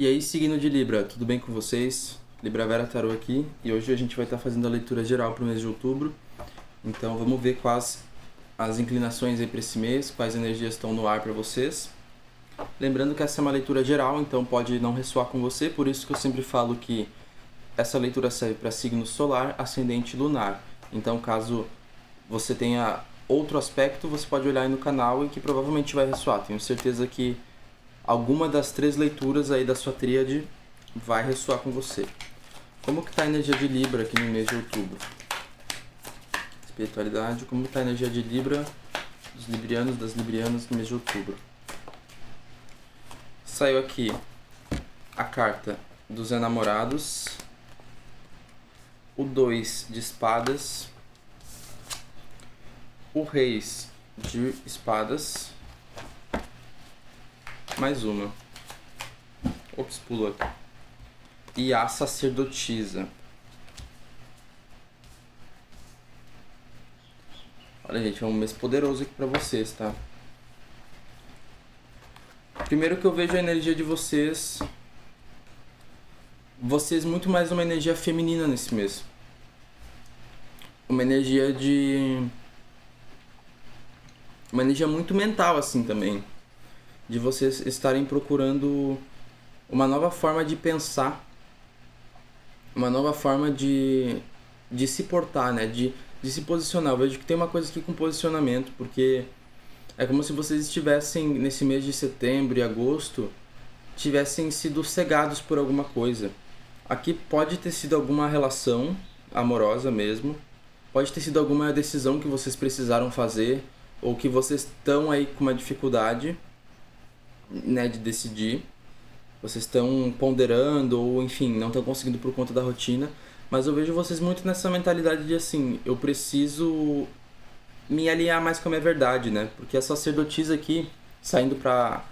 E aí, signo de Libra, tudo bem com vocês? Libra Vera Tarô aqui, e hoje a gente vai estar fazendo a leitura geral para o mês de outubro. Então vamos ver quais as inclinações aí para esse mês, quais energias estão no ar para vocês. Lembrando que essa é uma leitura geral, então pode não ressoar com você, por isso que eu sempre falo que essa leitura serve para signo solar, ascendente e lunar. Então caso você tenha outro aspecto, você pode olhar aí no canal e que provavelmente vai ressoar. Tenho certeza que alguma das 3 leituras aí da sua tríade vai ressoar com você. Como que está a energia de Libra aqui no mês de outubro? Espiritualidade, como está a energia de Libra, dos librianos, das librianas no mês de outubro? Saiu aqui a carta dos enamorados, o 2 de espadas, o reis de espadas, mais uma. Ops, pulou aqui. E a sacerdotisa. Olha, gente, é um mês poderoso aqui pra vocês, tá? Primeiro que eu vejo a energia de vocês. Vocês muito mais uma energia feminina nesse mês. Uma energia de... Uma energia muito mental, assim, também. De vocês estarem procurando uma nova forma de pensar, uma nova forma de se portar, né? De se posicionar. Eu vejo que tem uma coisa aqui com posicionamento, porque é como se vocês estivessem, nesse mês de setembro e agosto, tivessem sido cegados por alguma coisa. Aqui pode ter sido alguma relação amorosa mesmo, pode ter sido alguma decisão que vocês precisaram fazer, ou que vocês estão aí com uma dificuldade, né, de decidir. Vocês estão ponderando ou, enfim, não estão conseguindo por conta da rotina. Mas eu vejo vocês muito nessa mentalidade de, assim, eu preciso me alinhar mais com a minha verdade, né? Porque a sacerdotisa aqui, saindo pra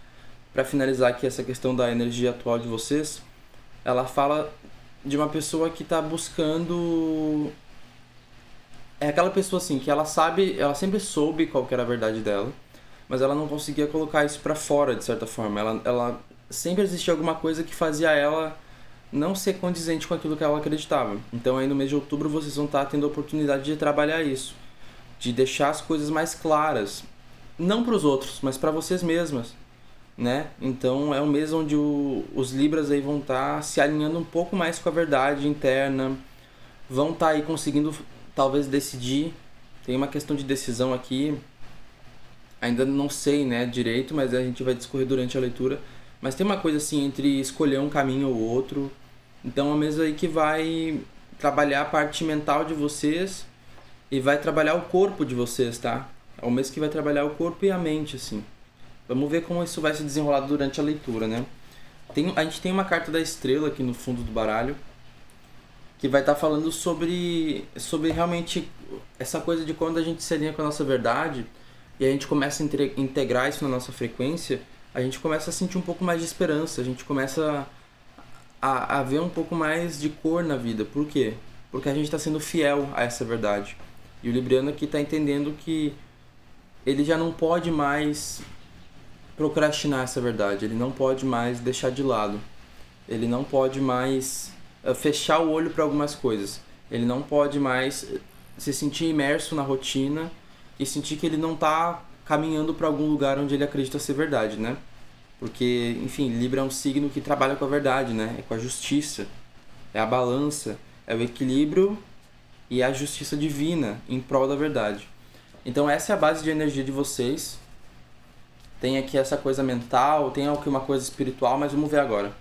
finalizar aqui essa questão da energia atual de vocês, ela fala de uma pessoa que tá buscando... É aquela pessoa, assim, que ela sabe, ela sempre soube qual que era a verdade dela, mas ela não conseguia colocar isso pra fora, de certa forma. Ela sempre existia alguma coisa que fazia ela não ser condizente com aquilo que ela acreditava. Então aí no mês de outubro vocês vão estar tendo a oportunidade de trabalhar isso, de deixar as coisas mais claras, não para os outros, mas para vocês mesmas, né? Então é um mês onde os Libras aí vão estar se alinhando um pouco mais com a verdade interna, vão estar aí conseguindo talvez decidir. Tem uma questão de decisão aqui, ainda não sei, né, direito, mas a gente vai discorrer durante a leitura. Mas tem uma coisa assim entre escolher um caminho ou outro. Então é um mês aí que vai trabalhar a parte mental de vocês e vai trabalhar o corpo de vocês, tá? É um mês que vai trabalhar o corpo e a mente, assim. Vamos ver como isso vai se desenrolar durante a leitura, né? A gente tem uma carta da estrela aqui no fundo do baralho, que vai estar falando sobre realmente essa coisa de quando a gente se alinha com a nossa verdade e a gente começa a integrar isso na nossa frequência, a gente começa a sentir um pouco mais de esperança, a gente começa a ver um pouco mais de cor na vida. Por quê? Porque a gente está sendo fiel a essa verdade. E o Libriano aqui está entendendo que ele já não pode mais procrastinar essa verdade, ele não pode mais deixar de lado, ele não pode mais fechar o olho para algumas coisas, ele não pode mais se sentir imerso na rotina e sentir que ele não está caminhando para algum lugar onde ele acredita ser verdade, né? Porque, enfim, Libra é um signo que trabalha com a verdade, né? É com a justiça, é a balança, é o equilíbrio e a justiça divina em prol da verdade. Então essa é a base de energia de vocês. Tem aqui essa coisa mental, tem aqui uma coisa espiritual, mas vamos ver agora.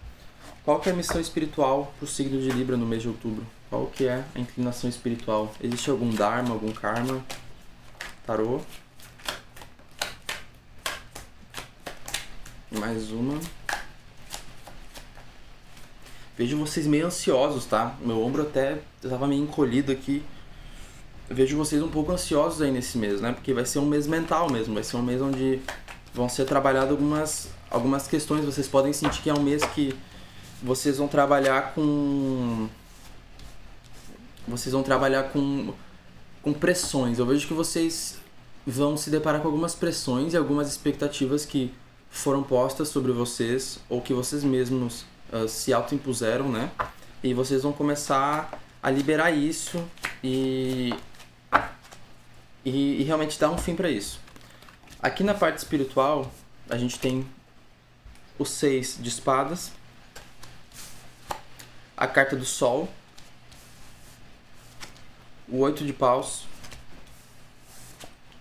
Qual que é a missão espiritual para o signo de Libra no mês de outubro? Qual que é a inclinação espiritual? Existe algum dharma, algum karma? Tarô. Mais uma. Vejo vocês meio ansiosos, tá? Meu ombro até estava meio encolhido aqui. Eu vejo vocês um pouco ansiosos aí nesse mês, né? Porque vai ser um mês mental mesmo. Vai ser um mês onde vão ser trabalhadas algumas questões. Vocês podem sentir que é um mês que vocês vão trabalhar com... Vocês vão trabalhar com pressões. Eu vejo que vocês vão se deparar com algumas pressões e algumas expectativas que foram postas sobre vocês ou que vocês mesmos se autoimpuseram, né? E vocês vão começar a liberar isso e realmente dar um fim para isso. Aqui na parte espiritual, a gente tem o 6 de espadas, a carta do sol, o 8 de paus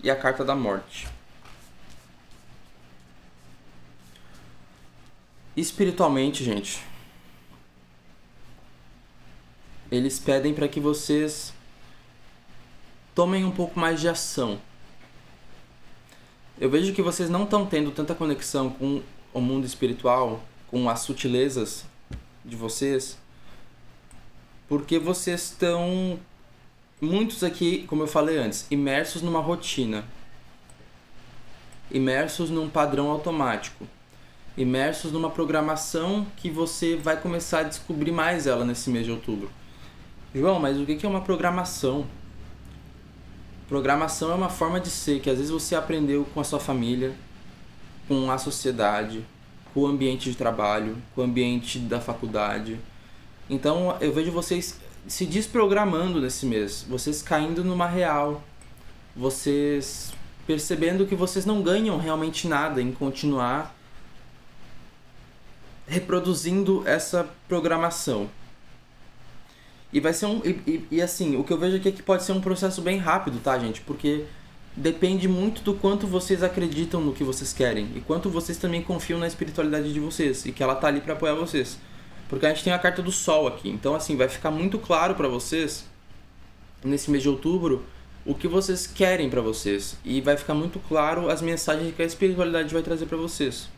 e a carta da morte. Espiritualmente, gente, eles pedem para que vocês tomem um pouco mais de ação. Eu vejo que vocês não estão tendo tanta conexão com o mundo espiritual, com as sutilezas de vocês, porque vocês estão, muitos aqui, como eu falei antes, imersos numa rotina, imersos num padrão automático, imersos numa programação que você vai começar a descobrir mais ela nesse mês de outubro. João, mas o que é uma programação? Programação é uma forma de ser que às vezes você aprendeu com a sua família, com a sociedade, com o ambiente de trabalho, com o ambiente da faculdade. Então eu vejo vocês se desprogramando nesse mês, vocês caindo numa real, vocês percebendo que vocês não ganham realmente nada em continuar reproduzindo essa programação. E vai ser assim, o que eu vejo aqui é que pode ser um processo bem rápido, tá, gente? Porque depende muito do quanto vocês acreditam no que vocês querem e quanto vocês também confiam na espiritualidade de vocês e que ela tá ali para apoiar vocês. Porque a gente tem a carta do sol aqui. Então, assim, vai ficar muito claro para vocês nesse mês de outubro o que vocês querem para vocês e vai ficar muito claro as mensagens que a espiritualidade vai trazer para vocês.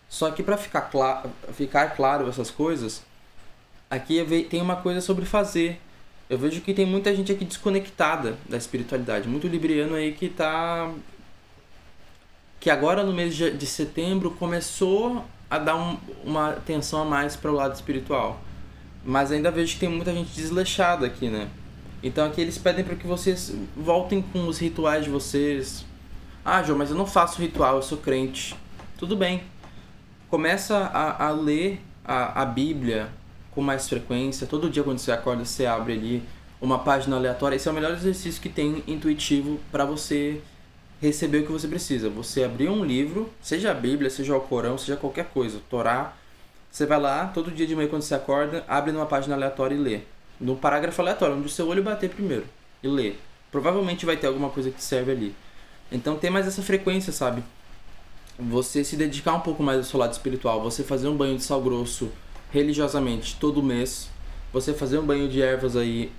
Só que para ficar claro essas coisas, aqui tem uma coisa sobre fazer. Eu vejo que tem muita gente aqui desconectada da espiritualidade. Muito libriano aí que agora no mês de setembro começou a dar uma atenção a mais para o lado espiritual. Mas ainda vejo que tem muita gente desleixada aqui, né? Então aqui eles pedem para que vocês voltem com os rituais de vocês. Ah, João, mas eu não faço ritual, eu sou crente. Tudo bem. Começa a ler a Bíblia com mais frequência. Todo dia quando você acorda, você abre ali uma página aleatória. Esse é o melhor exercício que tem intuitivo para você receber o que você precisa. Você abrir um livro, seja a Bíblia, seja o Corão, seja qualquer coisa, Torá. Você vai lá, todo dia de manhã quando você acorda, abre numa página aleatória e lê. No parágrafo aleatório, onde o seu olho bater primeiro. E lê. Provavelmente vai ter alguma coisa que te serve ali. Então tem mais essa frequência, sabe? Você se dedicar um pouco mais ao seu lado espiritual. Você fazer um banho de sal grosso religiosamente todo mês. Você fazer um banho de ervas aí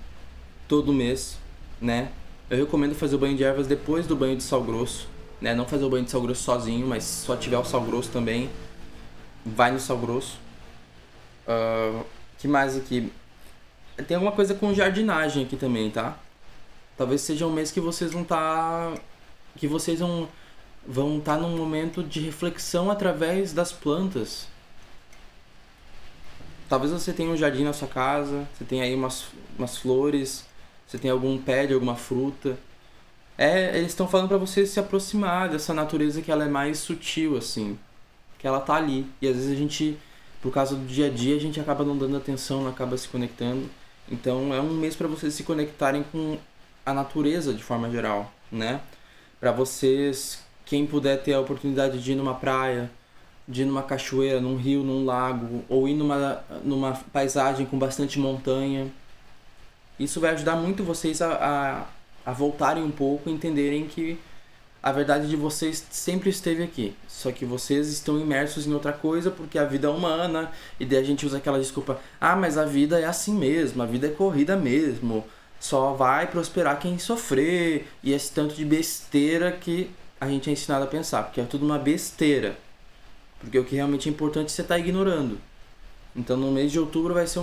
todo mês, né? Eu recomendo fazer o banho de ervas depois do banho de sal grosso, né? Não fazer o banho de sal grosso sozinho, mas se só tiver o sal grosso também, vai no sal grosso. Que mais aqui? Tem alguma coisa com jardinagem aqui também, tá? Talvez seja um mês que vocês vão estar... que vocês vão estar num momento de reflexão através das plantas. Talvez você tenha um jardim na sua casa, você tenha aí umas flores, você tem algum pé de alguma fruta. Eles estão falando para você se aproximar dessa natureza que ela é mais sutil, assim. Que ela tá ali. E às vezes a gente, por causa do dia a dia, a gente acaba não dando atenção, não acaba se conectando. Então é um mês para vocês se conectarem com a natureza de forma geral, né? Para vocês, quem puder ter a oportunidade de ir numa praia, de ir numa cachoeira, num rio, num lago, ou ir numa paisagem com bastante montanha. Isso vai ajudar muito vocês a voltarem um pouco e entenderem que a verdade de vocês sempre esteve aqui. Só que vocês estão imersos em outra coisa porque a vida é humana. E daí a gente usa aquela desculpa. Ah, mas a vida é assim mesmo. A vida é corrida mesmo. Só vai prosperar quem sofrer. E esse tanto de besteira que a gente é ensinado a pensar. Porque é tudo uma besteira. Porque o que realmente é importante você está ignorando. Então no mês de outubro vai ser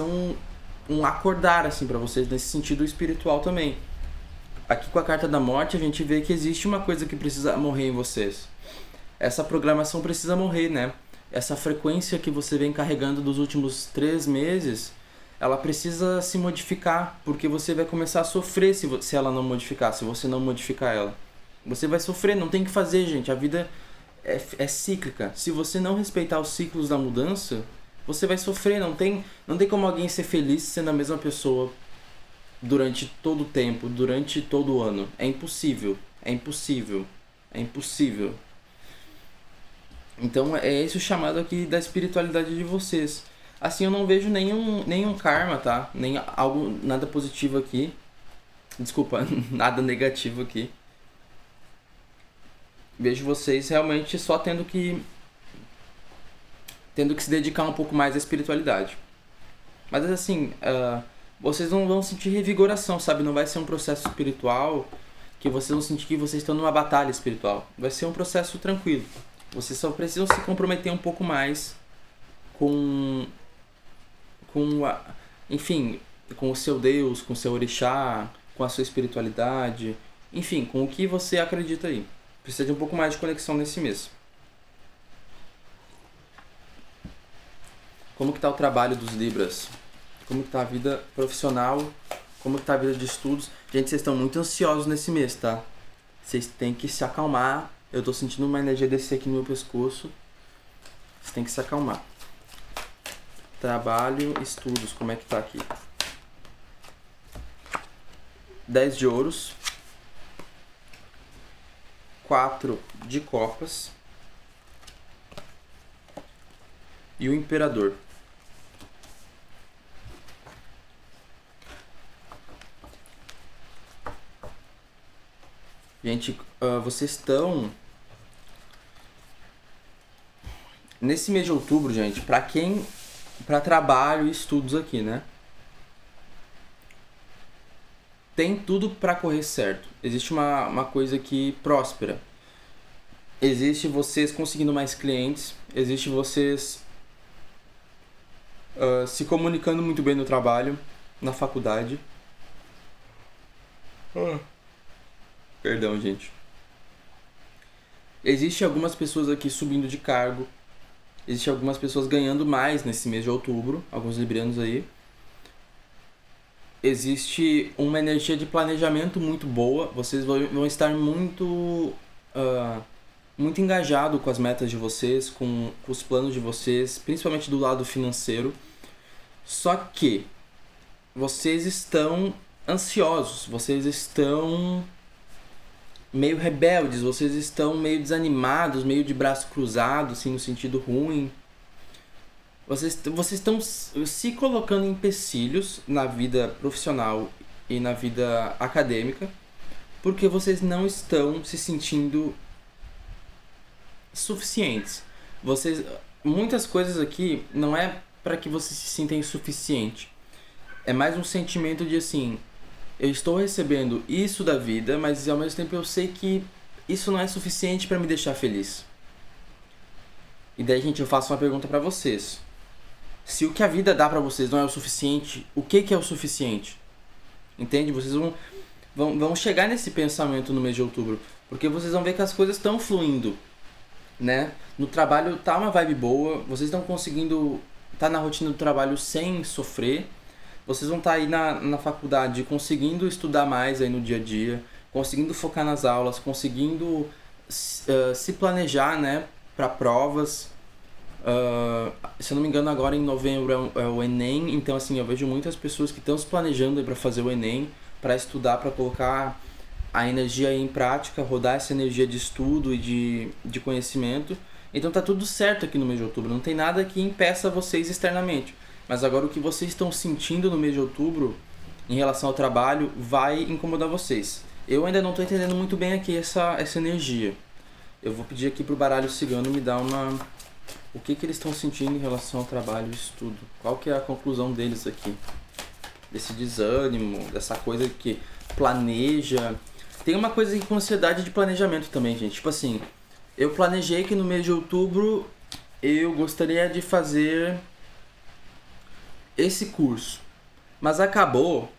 um acordar assim para vocês nesse sentido espiritual também. Aqui com a carta da morte a gente vê que existe uma coisa que precisa morrer em vocês. Essa programação precisa morrer, né? Essa frequência que você vem carregando dos últimos 3 meses, ela precisa se modificar, porque você vai começar a sofrer se ela não modificar, se você não modificar ela. Você vai sofrer, não tem o que fazer, gente. A vida é cíclica. Se você não respeitar os ciclos da mudança, você vai sofrer. Não tem como alguém ser feliz sendo a mesma pessoa durante todo o tempo, durante todo o ano. É impossível. É impossível. É impossível. Então é esse o chamado aqui da espiritualidade de vocês. Assim, eu não vejo nenhum karma, tá? Nem algo, nada positivo aqui. Desculpa, nada negativo aqui. Vejo vocês realmente só tendo que se dedicar um pouco mais à espiritualidade. Mas assim, vocês não vão sentir revigoração, sabe? Não vai ser um processo espiritual que vocês vão sentir que vocês estão numa batalha espiritual. Vai ser um processo tranquilo. Vocês só precisam se comprometer um pouco mais com enfim, com o seu Deus, com o seu orixá, com a sua espiritualidade, enfim, com o que você acredita aí. Precisa de um pouco mais de conexão nesse mês. Como que tá o trabalho dos Libras? Como que tá a vida profissional? Como que tá a vida de estudos? Gente, vocês estão muito ansiosos nesse mês, tá? Vocês têm que se acalmar. Eu tô sentindo uma energia descer aqui no meu pescoço. Vocês têm que se acalmar. Trabalho, estudos, como é que tá aqui? 10 de ouros. 4 de copas. E o imperador. Gente, vocês estão... Nesse mês de outubro, gente, para trabalho e estudos aqui, né? Tem tudo para correr certo. Existe uma coisa aqui próspera. Existe vocês conseguindo mais clientes. Existe vocês se comunicando muito bem no trabalho, na faculdade. Perdão, gente. Existe algumas pessoas aqui subindo de cargo. Existe algumas pessoas ganhando mais nesse mês de outubro. Alguns librianos aí. Existe uma energia de planejamento muito boa. Vocês vão estar muito engajado com as metas de vocês, com os planos de vocês, principalmente do lado financeiro. Só que vocês estão ansiosos, vocês estão meio rebeldes, vocês estão meio desanimados, meio de braço cruzado, assim, no sentido ruim. Vocês estão se colocando em empecilhos na vida profissional e na vida acadêmica porque vocês não estão se sentindo suficientes. Muitas coisas aqui não é para que vocês se sintam insuficiente. É mais um sentimento de assim, eu estou recebendo isso da vida, mas ao mesmo tempo eu sei que isso não é suficiente para me deixar feliz. E daí, gente, eu faço uma pergunta para vocês. Se o que a vida dá pra vocês não é o suficiente, o que é o suficiente? Entende? Vocês vão chegar nesse pensamento no mês de outubro. Porque vocês vão ver que as coisas estão fluindo, né? No trabalho tá uma vibe boa. Vocês estão conseguindo tá na rotina do trabalho sem sofrer. Vocês vão estar aí na faculdade conseguindo estudar mais aí no dia a dia. Conseguindo focar nas aulas. Conseguindo se planejar, né? Pra provas. Se eu não me engano, agora em novembro é o Enem. Então assim, eu vejo muitas pessoas que estão se planejando para fazer o Enem, para estudar, para colocar a energia aí em prática, rodar essa energia de estudo e de conhecimento. Então tá tudo certo aqui no mês de outubro, não tem nada que impeça vocês externamente. Mas agora o que vocês estão sentindo no mês de outubro em relação ao trabalho vai incomodar vocês. Eu ainda não estou entendendo muito bem aqui essa energia. Eu vou pedir aqui pro baralho cigano me dar o que eles estão sentindo em relação ao trabalho e estudo. Qual que é a conclusão deles aqui? Desse desânimo, dessa coisa que planeja. Tem uma coisa aqui com ansiedade de planejamento também, gente. Tipo assim, eu planejei que no mês de outubro eu gostaria de fazer esse curso. Mas acabou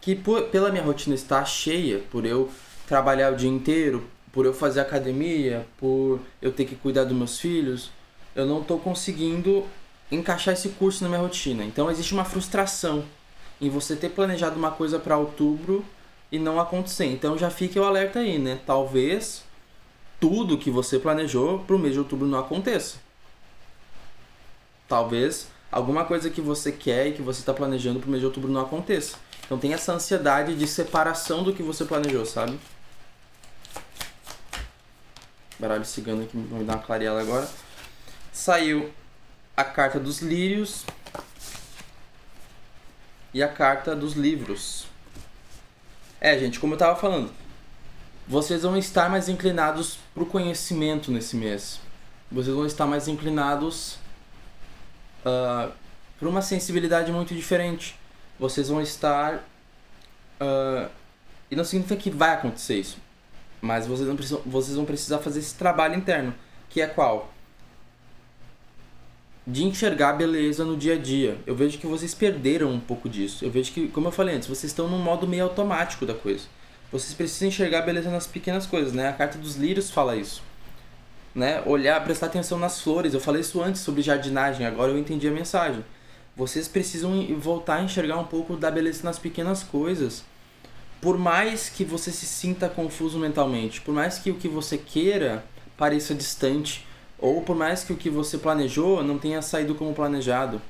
que pela minha rotina estar cheia, por eu trabalhar o dia inteiro, por eu fazer academia, por eu ter que cuidar dos meus filhos, eu não estou conseguindo encaixar esse curso na minha rotina. Então existe uma frustração em você ter planejado uma coisa para outubro e não acontecer. Então já fica o alerta aí, né? Talvez tudo que você planejou pro mês de outubro não aconteça. Talvez alguma coisa que você quer e que você está planejando pro mês de outubro não aconteça. Então tem essa ansiedade de separação do que você planejou, sabe? Baralho cigano aqui, vamos dar uma clareada agora. Saiu a carta dos lírios e a carta dos livros. Gente, como eu tava falando, vocês vão estar mais inclinados pro conhecimento nesse mês. Vocês vão estar mais inclinados para uma sensibilidade muito diferente. Vocês vão estar... e não significa que vai acontecer isso. Mas vocês vão precisar fazer esse trabalho interno. Que é qual? De enxergar a beleza no dia a dia. Eu vejo que vocês perderam um pouco disso. Eu vejo que, como eu falei antes, vocês estão num modo meio automático da coisa. Vocês precisam enxergar a beleza nas pequenas coisas, né? A carta dos lírios fala isso. Né? Olhar, prestar atenção nas flores. Eu falei isso antes sobre jardinagem, agora eu entendi a mensagem. Vocês precisam voltar a enxergar um pouco da beleza nas pequenas coisas. Por mais que você se sinta confuso mentalmente, por mais que o que você queira pareça distante, ou por mais que o que você planejou não tenha saído como planejado,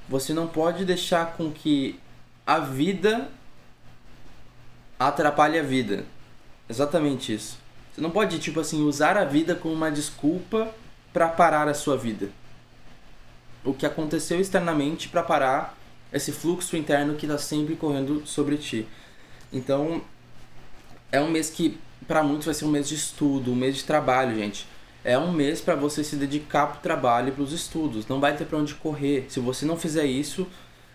você não pode deixar com que a vida atrapalhe a vida. Exatamente isso. Você não pode, tipo assim, usar a vida como uma desculpa para parar a sua vida. O que aconteceu externamente para parar esse fluxo interno que está sempre correndo sobre ti. Então, é um mês que, para muitos, vai ser um mês de estudo, um mês de trabalho, gente. É um mês para você se dedicar pro trabalho e pros estudos. Não vai ter para onde correr. Se você não fizer isso,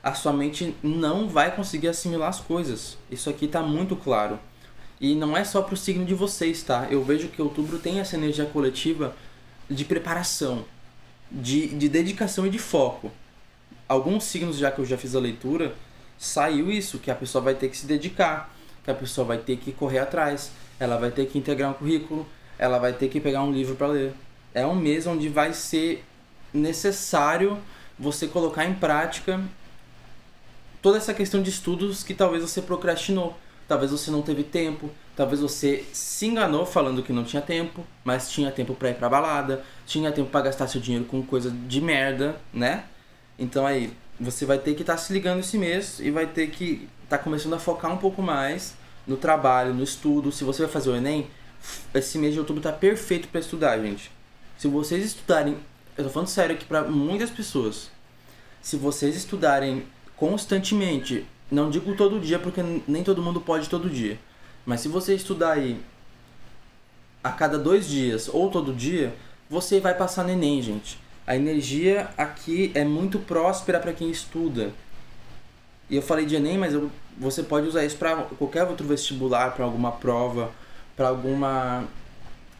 a sua mente não vai conseguir assimilar as coisas. Isso aqui tá muito claro. E não é só pro signo de vocês, tá? Eu vejo que outubro tem essa energia coletiva de preparação, de dedicação e de foco. Alguns signos, já que eu já fiz a leitura, saiu isso, que a pessoa vai ter que se dedicar, que a pessoa vai ter que correr atrás, ela vai ter que integrar um currículo, ela vai ter que pegar um livro para ler. É um mês onde vai ser necessário você colocar em prática toda essa questão de estudos que talvez você procrastinou, talvez você não teve tempo, talvez você se enganou falando que não tinha tempo, mas tinha tempo para ir pra balada, tinha tempo para gastar seu dinheiro com coisa de merda, né? Então aí, você vai ter que estar se ligando esse mês e vai ter que estar começando a focar um pouco mais no trabalho, no estudo. Se você vai fazer o Enem, esse mês de outubro tá perfeito para estudar, gente. Se vocês estudarem, eu tô falando sério aqui para muitas pessoas, se vocês estudarem constantemente, não digo todo dia porque nem todo mundo pode todo dia, mas se você estudar aí a cada 2 dias ou todo dia, você vai passar no Enem, gente. A energia aqui é muito próspera para quem estuda. E eu falei de Enem, mas você pode usar isso para qualquer outro vestibular, para alguma prova, para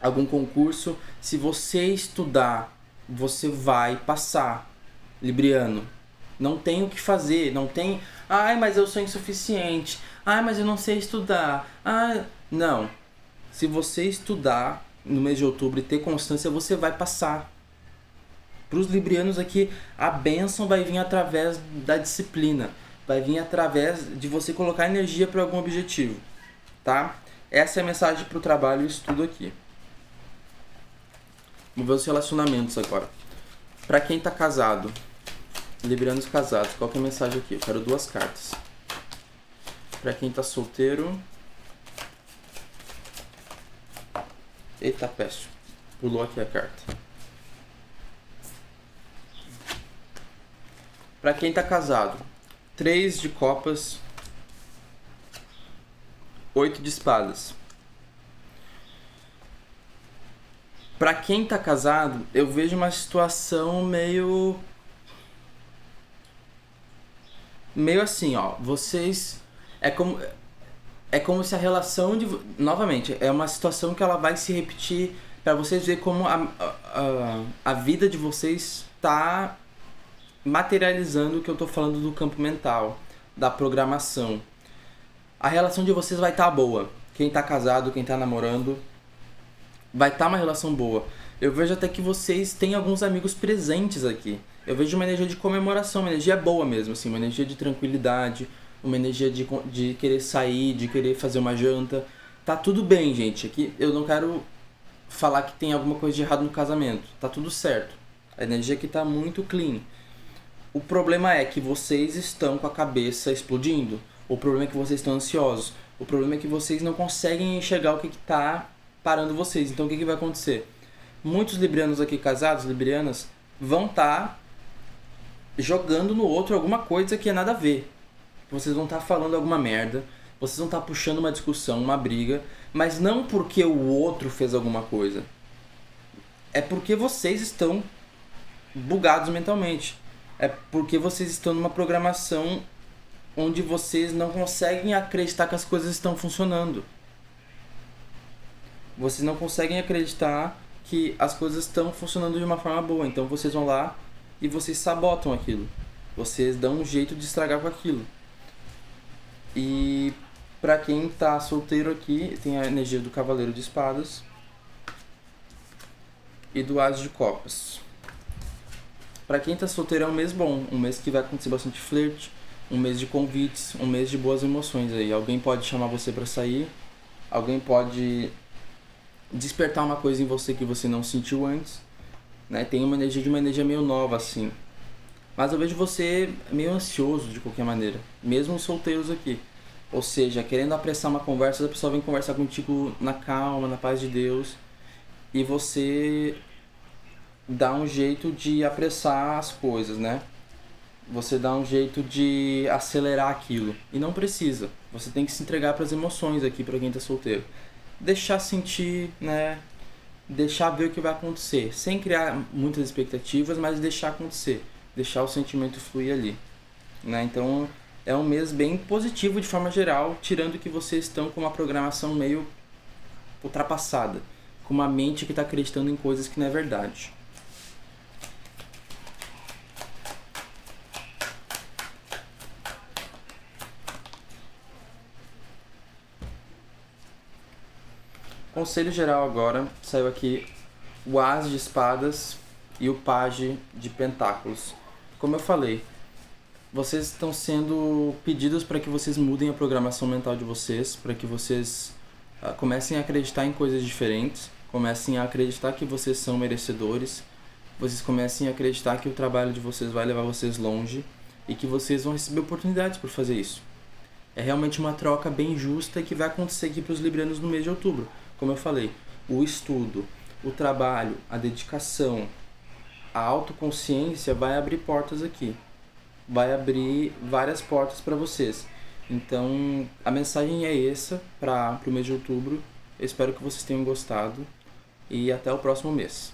algum concurso. Se você estudar, você vai passar. Libriano, não tem o que fazer, não tem... Ai, mas eu sou insuficiente. Ai, mas eu não sei estudar. Não. Se você estudar no mês de outubro e ter constância, você vai passar. Para os librianos aqui, a bênção vai vir através da disciplina. Vai vir através de você colocar energia para algum objetivo. Tá? Essa é a mensagem para o trabalho e estudo aqui. Vamos ver os relacionamentos agora. Para quem está casado, librianos casados, qual que é a mensagem aqui? Eu quero 2 cartas. Para quem está solteiro... Eita, peste. Pulou aqui a carta. Para quem tá casado, 3 de copas, 8 de espadas. Para quem tá casado, eu vejo uma situação meio assim, ó. Vocês é como se a relação de... Novamente, é uma situação que ela vai se repetir para vocês verem como a vida de vocês tá materializando o que eu tô falando do campo mental, da programação. A relação de vocês vai estar boa. Quem tá casado, quem tá namorando, vai estar uma relação boa. Eu vejo até que vocês têm alguns amigos presentes aqui. Eu vejo uma energia de comemoração, uma energia boa mesmo, assim, uma energia de tranquilidade, uma energia de querer sair, de querer fazer uma janta. Tá tudo bem, gente. Aqui eu não quero falar que tem alguma coisa de errado no casamento. Tá tudo certo. A energia aqui tá muito clean. O problema é que vocês estão com a cabeça explodindo. O problema é que vocês estão ansiosos. O problema é que vocês não conseguem enxergar o que tá parando vocês. Então o que vai acontecer? Muitos librianos aqui casados, librianas, vão estar jogando no outro alguma coisa que é nada a ver. Vocês vão estar falando alguma merda. Vocês vão estar puxando uma discussão, uma briga. Mas não porque o outro fez alguma coisa. É porque vocês estão bugados mentalmente. É porque vocês estão numa programação onde vocês não conseguem acreditar que as coisas estão funcionando. Vocês não conseguem acreditar que as coisas estão funcionando de uma forma boa. Então vocês vão lá e vocês sabotam aquilo. Vocês dão um jeito de estragar com aquilo. E pra quem tá solteiro aqui, tem a energia do Cavaleiro de Espadas e do As de Copas. Pra quem tá solteiro é um mês bom, um mês que vai acontecer bastante flerte, um mês de convites, um mês de boas emoções aí. Alguém pode chamar você pra sair, alguém pode despertar uma coisa em você que você não sentiu antes, né? Tem uma energia meio nova assim. Mas eu vejo você meio ansioso de qualquer maneira, mesmo os solteiros aqui. Ou seja, querendo apressar uma conversa, a pessoa vem conversar contigo na calma, na paz de Deus, e você dá um jeito de apressar as coisas, né? Você dá um jeito de acelerar aquilo. E não precisa. Você tem que se entregar para as emoções aqui, para quem tá solteiro. Deixar sentir, né? Deixar ver o que vai acontecer. Sem criar muitas expectativas, mas deixar acontecer. Deixar o sentimento fluir ali, né? Então é um mês bem positivo de forma geral, tirando que vocês estão com uma programação meio ultrapassada. Com uma mente que está acreditando em coisas que não é verdade. Conselho geral agora, saiu aqui o As de Espadas e o Pajem de Pentáculos. Como eu falei, vocês estão sendo pedidos para que vocês mudem a programação mental de vocês, para que vocês comecem a acreditar em coisas diferentes, comecem a acreditar que vocês são merecedores, vocês comecem a acreditar que o trabalho de vocês vai levar vocês longe e que vocês vão receber oportunidades por fazer isso. É realmente uma troca bem justa que vai acontecer aqui para os librianos no mês de outubro. Como eu falei, o estudo, o trabalho, a dedicação, a autoconsciência vai abrir portas aqui. Vai abrir várias portas para vocês. Então, a mensagem é essa para o mês de outubro. Eu espero que vocês tenham gostado e até o próximo mês.